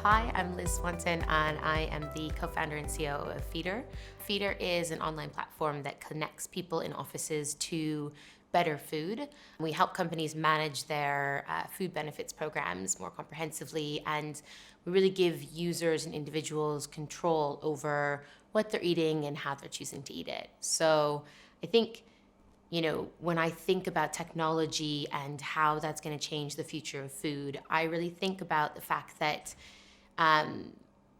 Hi, I'm Liz Swanton, and I am the co-founder and CEO of Feeder. Feeder is an online platform that connects people in offices to better food. We help companies manage their food benefits programs more comprehensively, and we really give users and individuals control over what they're eating and how they're choosing to eat it. So I think when I think about technology and how that's going to change the future of food, I really think about the fact that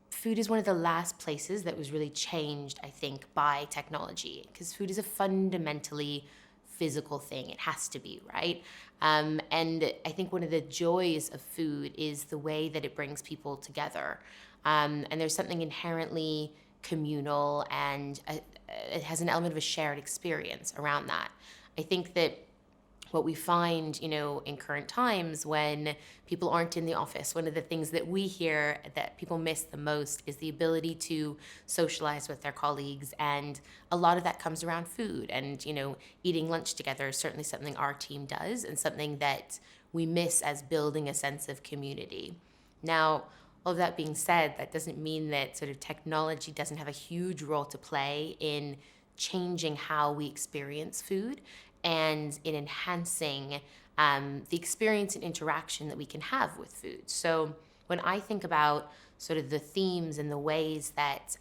food is one of the last places that was really changed, I think, by technology, because food is a fundamentally physical thing. It has to be, right? And I think one of the joys of food is the way that it brings people together. And there's something inherently communal, and it has an element of a shared experience around that. I think that what we find, in current times when people aren't in the office, one of the things that we hear that people miss the most is the ability to socialize with their colleagues. And a lot of that comes around food. And, eating lunch together is certainly something our team does and something that we miss as building a sense of community. Now, all of that being said, that doesn't mean that sort of technology doesn't have a huge role to play in changing how we experience food and in enhancing the experience and interaction that we can have with food. So when I think about sort of the themes and the ways that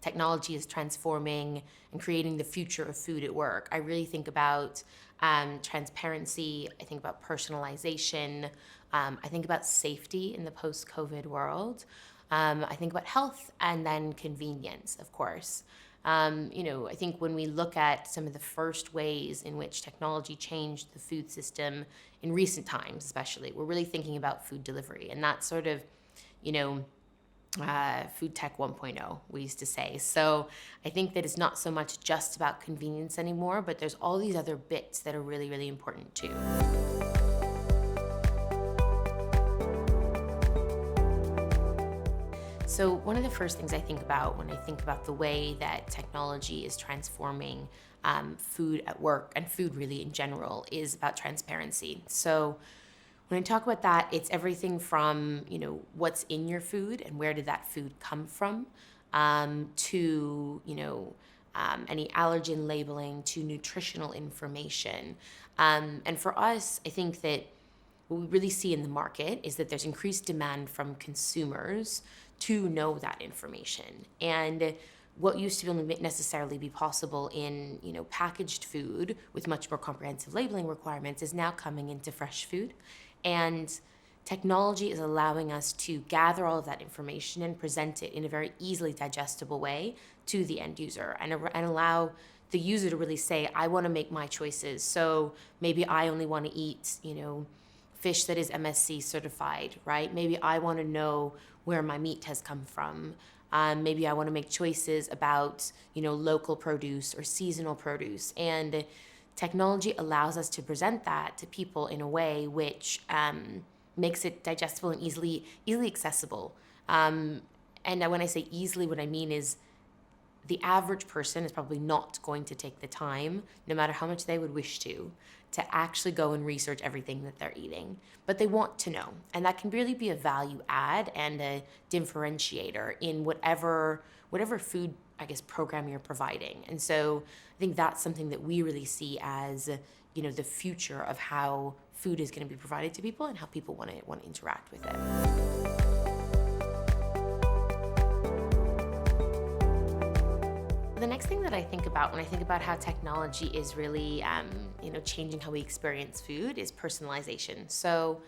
technology is transforming and creating the future of food at work, I really think about transparency. I think about personalization. I think about safety in the post-COVID world. I think about health and then convenience, of course. I think when we look at some of the first ways in which technology changed the food system in recent times, especially, we're really thinking about food delivery. And that's sort of, food tech 1.0, we used to say. So I think that it's not so much just about convenience anymore, but there's all these other bits that are really, really important too. So one of the first things I think about when I think about the way that technology is transforming food at work and food really in general is about transparency. So when I talk about that, it's everything from, what's in your food and where did that food come from, to, any allergen labeling, to nutritional information. And for us, I think that what we really see in the market is that there's increased demand from consumers to know that information. And what used to necessarily be possible in, packaged food with much more comprehensive labeling requirements is now coming into fresh food. And technology is allowing us to gather all of that information and present it in a very easily digestible way to the end user and allow the user to really say, I want to make my choices. So maybe I only want to eat, fish that is MSC certified, right? Maybe I want to know where my meat has come from. Maybe I want to make choices about, local produce or seasonal produce. And technology allows us to present that to people in a way which makes it digestible and easily accessible. And when I say easily, what I mean is the average person is probably not going to take the time, no matter how much they would wish to actually go and research everything that they're eating. But they want to know. And that can really be a value add and a differentiator in whatever food, program you're providing. And so I think that's something that we really see as, the future of how food is going to be provided to people and how people want to interact with it. The next thing that I think about when I think about how technology is really, changing how we experience food is personalization. So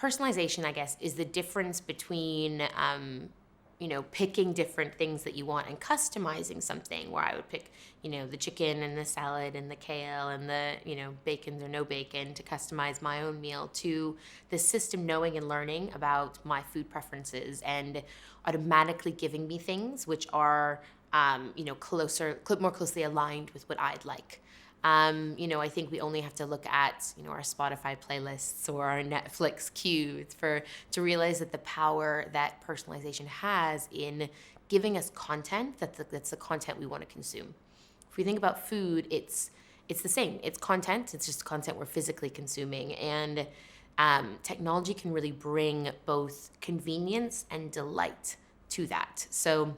personalization, I guess, is the difference between, picking different things that you want and customizing something where I would pick, the chicken and the salad and the kale and the, bacon or no bacon to customize my own meal, to the system knowing and learning about my food preferences and automatically giving me things which are more closely aligned with what I'd like. I think we only have to look at, our Spotify playlists or our Netflix queues to realize that the power that personalization has in giving us content that's the content we want to consume. If we think about food, it's the same. It's content. It's just content we're physically consuming. And technology can really bring both convenience and delight to that. So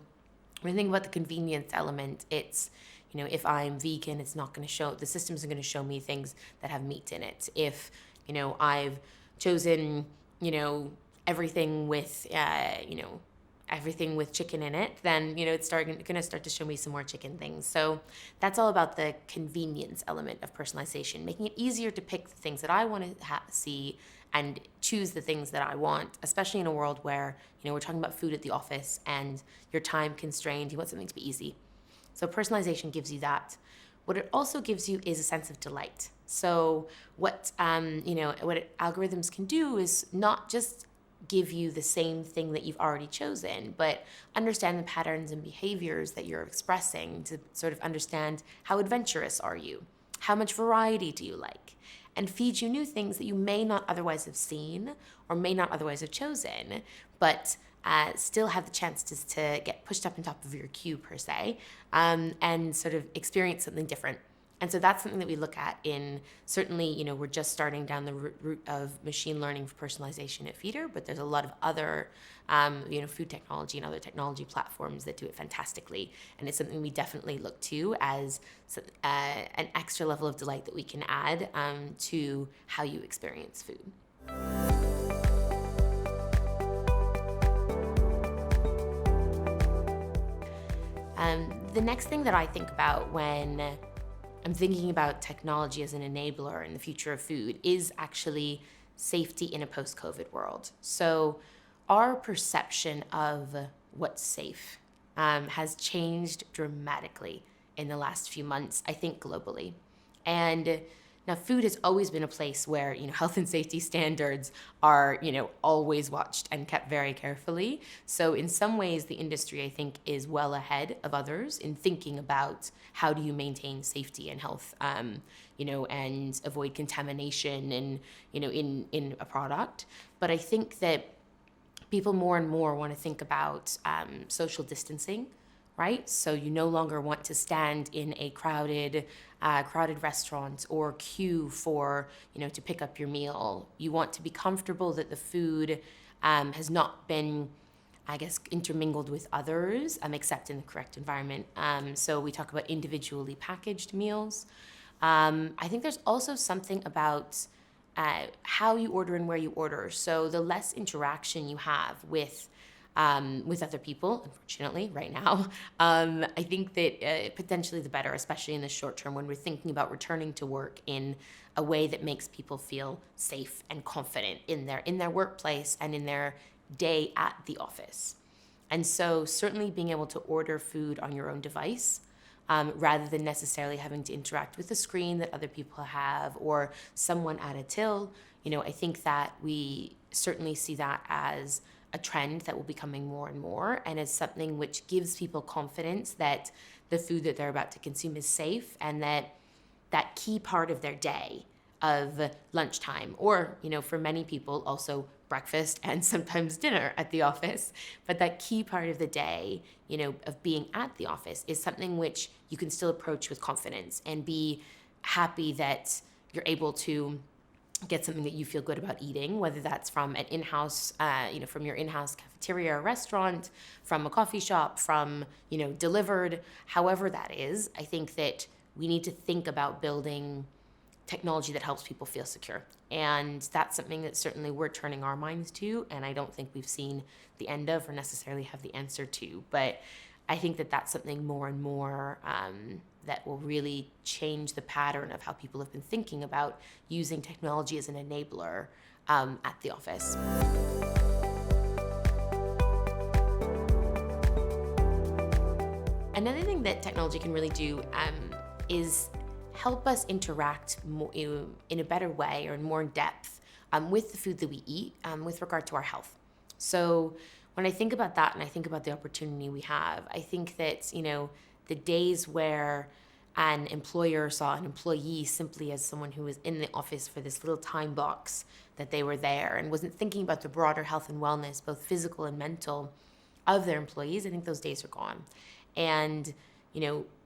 when you think about the convenience element, it's, if I'm vegan, it's not going to show, the system isn't going to show me things that have meat in it. If, I've chosen, everything with, everything with chicken in it, then, it's going to start to show me some more chicken things. So that's all about the convenience element of personalization, making it easier to pick the things that I want to see and choose the things that I want, especially in a world where, we're talking about food at the office and you're time constrained, you want something to be easy. So personalization gives you that. What it also gives you is a sense of delight. So what algorithms can do is not just give you the same thing that you've already chosen, but understand the patterns and behaviors that you're expressing to sort of understand how adventurous are you, how much variety do you like, and feed you new things that you may not otherwise have seen or may not otherwise have chosen, but still have the chance to get pushed up on top of your queue per se, and sort of experience something different. And so that's something that we look at in, certainly, we're just starting down the route of machine learning for personalization at Feeder, but there's a lot of other, food technology and other technology platforms that do it fantastically. And it's something we definitely look to as an extra level of delight that we can add to how you experience food. The next thing that I think about when I'm thinking about technology as an enabler in the future of food is actually safety in a post-COVID world. So our perception of what's safe has changed dramatically in the last few months, I think globally. And now food has always been a place where, health and safety standards are, always watched and kept very carefully. So in some ways, the industry, I think, is well ahead of others in thinking about how do you maintain safety and health, and avoid contamination and, in a product. But I think that people more and more want to think about social distancing, right? So you no longer want to stand in a crowded restaurant or queue for, to pick up your meal. You want to be comfortable that the food has not been, intermingled with others, except in the correct environment. So we talk about individually packaged meals. I think there's also something about how you order and where you order. So the less interaction you have with other people, unfortunately, right now, I think that potentially the better, especially in the short term when we're thinking about returning to work in a way that makes people feel safe and confident in their workplace and in their day at the office. And so certainly being able to order food on your own device, rather than necessarily having to interact with a screen that other people have or someone at a till, I think that we certainly see that as a trend that will be coming more and more, and as something which gives people confidence that the food that they're about to consume is safe, and that key part of their day of lunchtime, or for many people also breakfast and sometimes dinner at the office, but that key part of the day of being at the office is something which you can still approach with confidence and be happy that you're able to get something that you feel good about eating, whether that's from an in-house, from your in-house cafeteria or restaurant, from a coffee shop, from, delivered, however that is. I think that we need to think about building technology that helps people feel secure. And that's something that certainly we're turning our minds to, and I don't think we've seen the end of or necessarily have the answer to. But I think that that's something more and more that will really change the pattern of how people have been thinking about using technology as an enabler at the office. Another thing that technology can really do is help us interact more, in a better way or in more depth with the food that we eat with regard to our health. So when I think about that and I think about the opportunity we have, I think that, the days where an employer saw an employee simply as someone who was in the office for this little time box that they were there and wasn't thinking about the broader health and wellness, both physical and mental, of their employees, I think those days are gone. And,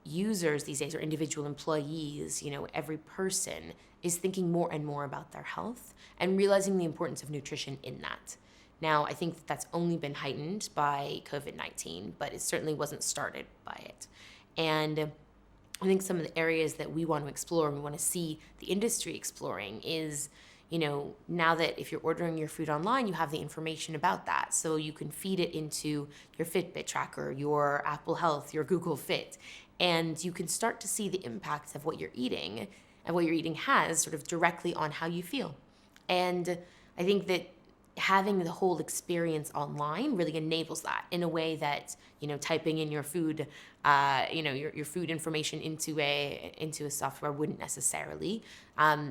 users these days, or individual employees, every person is thinking more and more about their health and realizing the importance of nutrition in that. Now, I think that's only been heightened by COVID-19, but it certainly wasn't started by it. And I think some of the areas that we want to explore and we want to see the industry exploring is, now that if you're ordering your food online, you have the information about that. So you can feed it into your Fitbit tracker, your Apple Health, your Google Fit, and you can start to see the impact of what you're eating and what you're eating has sort of directly on how you feel. And I think that having the whole experience online really enables that in a way that, typing in your food, your food information into a software wouldn't necessarily,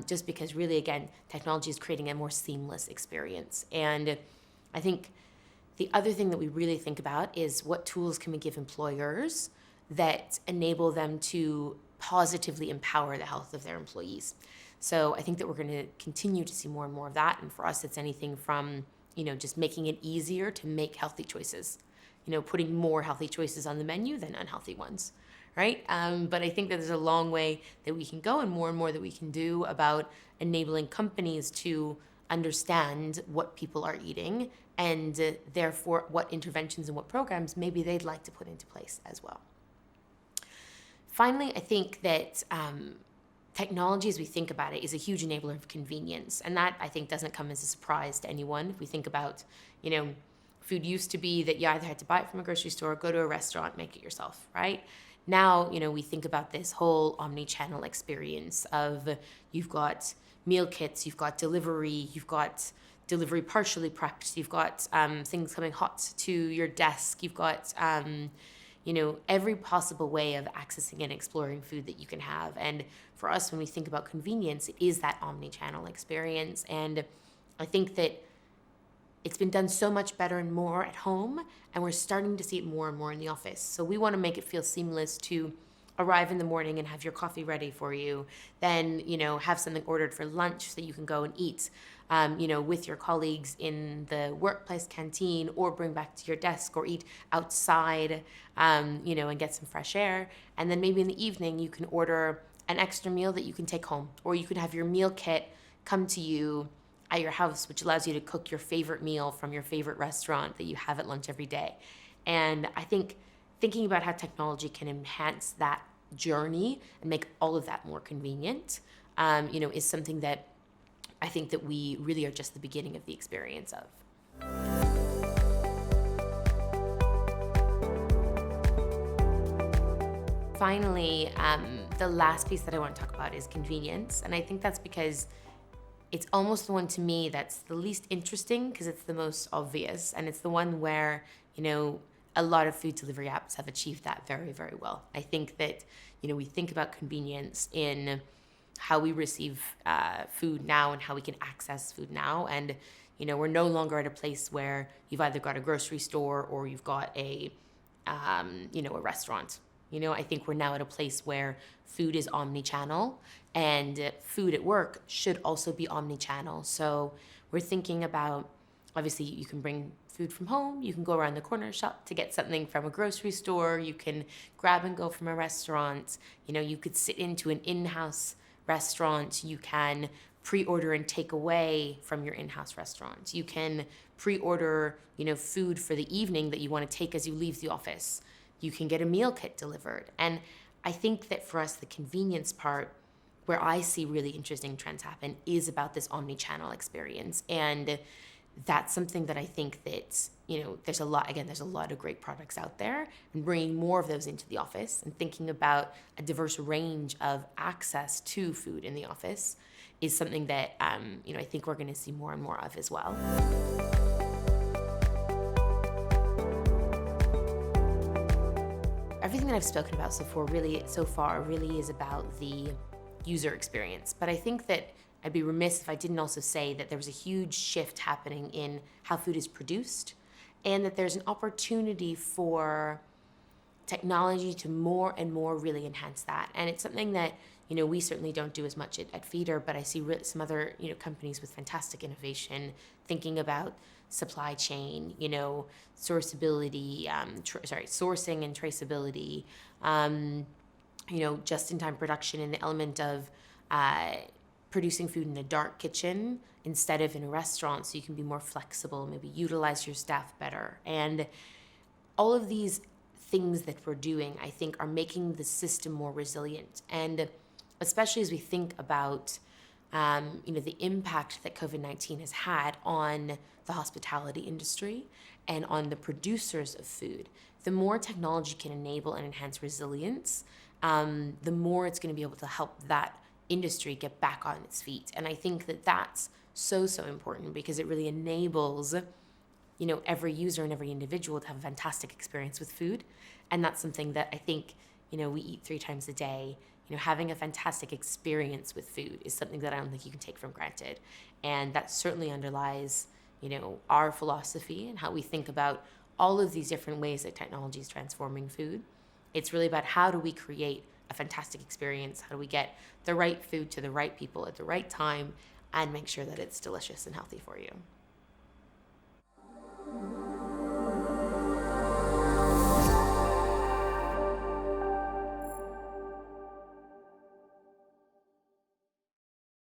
just because really, again, technology is creating a more seamless experience. And I think the other thing that we really think about is what tools can we give employers that enable them to positively empower the health of their employees. So I think that we're going to continue to see more and more of that. And for us, it's anything from, just making it easier to make healthy choices, putting more healthy choices on the menu than unhealthy ones, right? But I think that there's a long way that we can go and more that we can do about enabling companies to understand what people are eating and therefore what interventions and what programs maybe they'd like to put into place as well. Finally, I think that technology, as we think about it, is a huge enabler of convenience. And that, I think, doesn't come as a surprise to anyone. If we think about, food used to be that you either had to buy it from a grocery store, go to a restaurant, make it yourself, right? Now, we think about this whole omni-channel experience of you've got meal kits, you've got delivery, you've got delivery partially prepped, you've got things coming hot to your desk, you've got every possible way of accessing and exploring food that you can have. And for us, when we think about convenience, it is that omni-channel experience. And I think that it's been done so much better and more at home, and we're starting to see it more and more in the office. So we want to make it feel seamless to arrive in the morning and have your coffee ready for you, then, have something ordered for lunch so you can go and eat, with your colleagues in the workplace canteen, or bring back to your desk, or eat outside, and get some fresh air. And then maybe in the evening, you can order an extra meal that you can take home, or you can have your meal kit come to you at your house, which allows you to cook your favorite meal from your favorite restaurant that you have at lunch every day. And I think thinking about how technology can enhance that journey and make all of that more convenient, is something that I think that we really are just the beginning of the experience of. Finally, the last piece that I want to talk about is convenience. And I think that's because it's almost the one to me that's the least interesting, because it's the most obvious. And it's the one where, a lot of food delivery apps have achieved that very, very well. I think that, we think about convenience in how we receive food now and how we can access food now. And, we're no longer at a place where you've either got a grocery store or you've got a restaurant. I think we're now at a place where food is omni-channel, and food at work should also be omni-channel. So we're thinking about, obviously, you can bring food from home, you can go around the corner shop to get something from a grocery store, you can grab and go from a restaurant, you could sit into an in-house restaurant, you can pre-order and take away from your in-house restaurant, you can pre-order, food for the evening that you want to take as you leave the office, you can get a meal kit delivered. And I think that for us, the convenience part, where I see really interesting trends happen, is about this omni-channel experience. And that's something that I think that, there's a lot of great products out there, and bringing more of those into the office and thinking about a diverse range of access to food in the office is something that, I think we're going to see more and more of as well. Everything that I've spoken about so far really is about the user experience. But I think that I'd be remiss if I didn't also say that there was a huge shift happening in how food is produced, and that there's an opportunity for technology to more and more really enhance that. And it's something that, we certainly don't do as much at Feeder, but I see some other, companies with fantastic innovation thinking about supply chain, sourcing and traceability, just-in-time production, and the element of producing food in a dark kitchen instead of in a restaurant, so you can be more flexible, maybe utilize your staff better. And all of these things that we're doing, I think, are making the system more resilient. And especially as we think about the impact that COVID-19 has had on the hospitality industry and on the producers of food, the more technology can enable and enhance resilience, the more it's going to be able to help that industry get back on its feet. And I think that that's so important, because it really enables every user and every individual to have a fantastic experience with food. And that's something that I think we eat 3 times a day. Having a fantastic experience with food is something that I don't think you can take for granted. And that certainly underlies our philosophy and how we think about all of these different ways that technology is transforming food. It's really about, how do we create a fantastic experience? How do we get the right food to the right people at the right time and make sure that it's delicious and healthy for you?